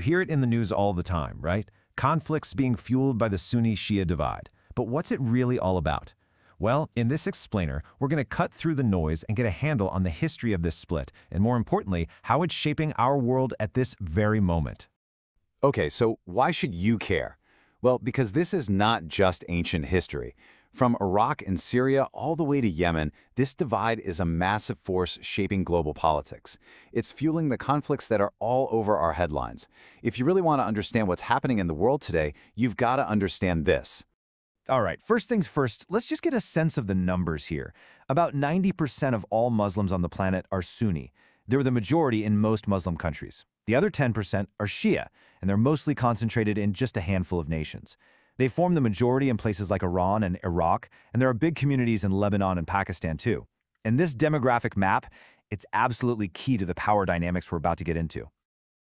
hear it in the news all the time, right? Conflicts being fueled by the Sunni-Shia divide. But what's it really all about? Well, in this explainer, we're going to cut through the noise and get a handle on the history of this split, and more importantly, how it's shaping our world at this very moment. Okay, so why should you care? Well, because this is not just ancient history. From Iraq and Syria all the way to Yemen, this divide is a massive force shaping global politics. It's fueling the conflicts that are all over our headlines. If you really want to understand what's happening in the world today, you've got to understand this. All right, first things first, let's just get a sense of the numbers here. About 90% of all Muslims on the planet are Sunni. They're the majority in most Muslim countries. The other 10% are Shia, and they're mostly concentrated in just a handful of nations. They form the majority in places like Iran and Iraq, and there are big communities in Lebanon and Pakistan too. And this demographic map, it's absolutely key to the power dynamics we're about to get into.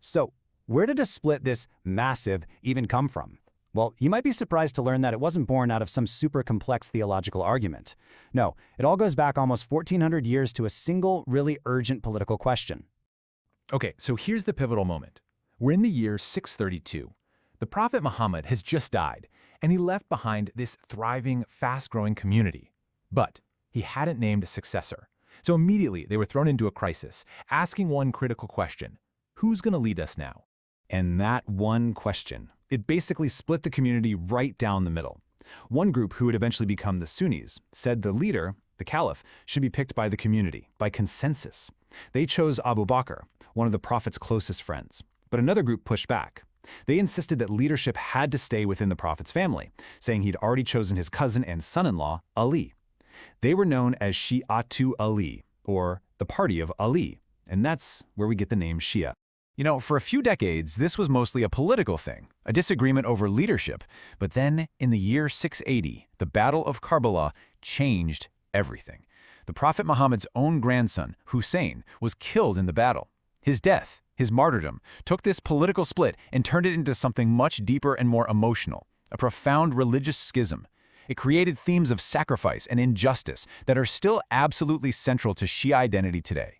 So, where did a split this massive even come from? Well, you might be surprised to learn that it wasn't born out of some super complex theological argument. No, it all goes back almost 1,400 years to a single, really urgent political question. Okay, so here's the pivotal moment. We're in the year 632. The Prophet Muhammad has just died, and he left behind this thriving, fast-growing community. But he hadn't named a successor. So immediately they were thrown into a crisis, asking one critical question: who's going to lead us now? And that one question, it basically split the community right down the middle. One group, who would eventually become the Sunnis, said the leader, the caliph, should be picked by the community, by consensus. They chose Abu Bakr, one of the Prophet's closest friends. But another group pushed back. They insisted that leadership had to stay within the Prophet's family, saying he'd already chosen his cousin and son-in-law, Ali. They were known as Shi'atu Ali, or the Party of Ali, and that's where we get the name Shia. You know, for a few decades, this was mostly a political thing, a disagreement over leadership. But then, in the year 680, the Battle of Karbala changed everything. The Prophet Muhammad's own grandson, Hussein, was killed in the battle. His death, his martyrdom, took this political split and turned it into something much deeper and more emotional, a profound religious schism. It created themes of sacrifice and injustice that are still absolutely central to Shia identity today.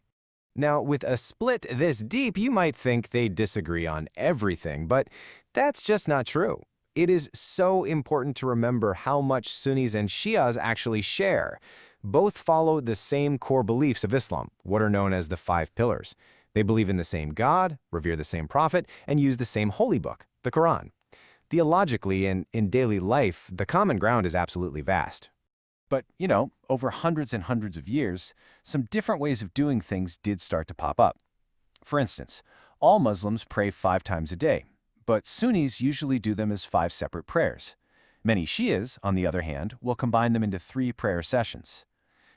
Now, with a split this deep, you might think they disagree on everything, but that's just not true. It is so important to remember how much Sunnis and Shias actually share. Both follow the same core beliefs of Islam, what are known as the 5 pillars. They believe in the same God, revere the same prophet, and use the same holy book, the Quran. Theologically and in daily life, the common ground is absolutely vast. But, you know, over hundreds and hundreds of years, some different ways of doing things did start to pop up. For instance, all Muslims pray 5 times a day, but Sunnis usually do them as 5 separate prayers. Many Shias, on the other hand, will combine them into 3 prayer sessions.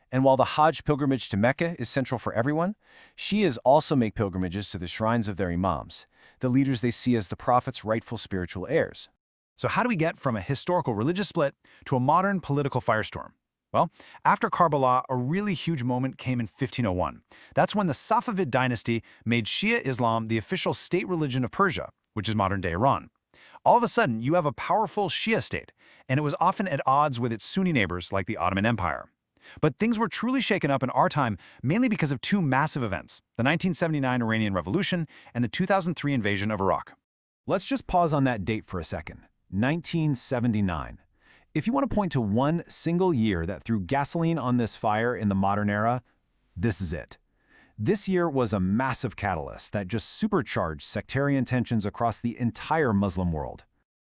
And while the Hajj pilgrimage to Mecca is central for everyone, Shias also make pilgrimages to the shrines of their Imams, the leaders they see as the Prophet's rightful spiritual heirs. So how do we get from a historical religious split to a modern political firestorm? Well, after Karbala, a really huge moment came in 1501. That's when the Safavid dynasty made Shia Islam the official state religion of Persia, which is modern-day Iran. All of a sudden, you have a powerful Shia state, and it was often at odds with its Sunni neighbors like the Ottoman Empire. But things were truly shaken up in our time mainly because of 2 massive events, the 1979 Iranian Revolution and the 2003 invasion of Iraq. Let's just pause on that date for a second. 1979. If you want to point to one single year that threw gasoline on this fire in the modern era, this is it. This year was a massive catalyst that just supercharged sectarian tensions across the entire Muslim world.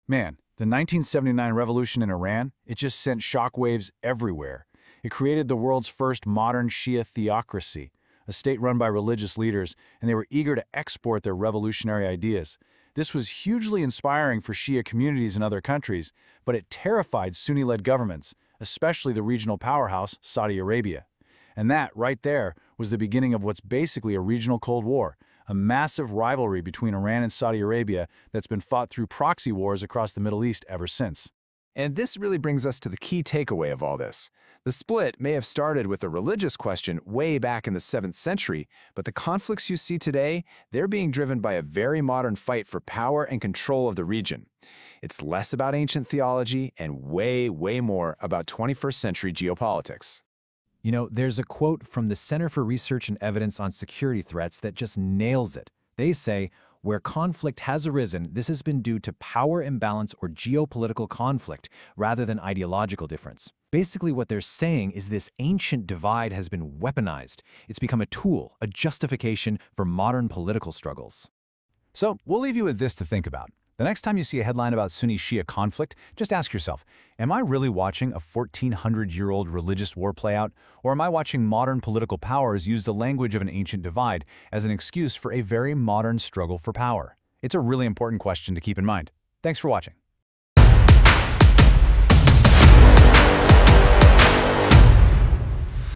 Man, the 1979 revolution in Iran, it just sent shockwaves everywhere. It created the world's first modern Shia theocracy, a state run by religious leaders, and they were eager to export their revolutionary ideas. This was hugely inspiring for Shia communities in other countries, but it terrified Sunni-led governments, especially the regional powerhouse, Saudi Arabia. And that, right there, was the beginning of what's basically a regional Cold War, a massive rivalry between Iran and Saudi Arabia that's been fought through proxy wars across the Middle East ever since. And this really brings us to the key takeaway of all this. The split may have started with a religious question way back in the 7th century, but the conflicts you see today, they're being driven by a very modern fight for power and control of the region. It's less about ancient theology and way, way more about 21st century geopolitics. You know, there's a quote from the Center for Research and Evidence on Security Threats that just nails it. They say, Where conflict has arisen, this has been due to power imbalance or geopolitical conflict rather than ideological difference. Basically, what they're saying is this ancient divide has been weaponized. It's become a tool, a justification for modern political struggles. So we'll leave you with this to think about. The next time you see a headline about Sunni-Shia conflict, just ask yourself, am I really watching a 1,400-year-old religious war play out, or am I watching modern political powers use the language of an ancient divide as an excuse for a very modern struggle for power? It's a really important question to keep in mind. Thanks for watching.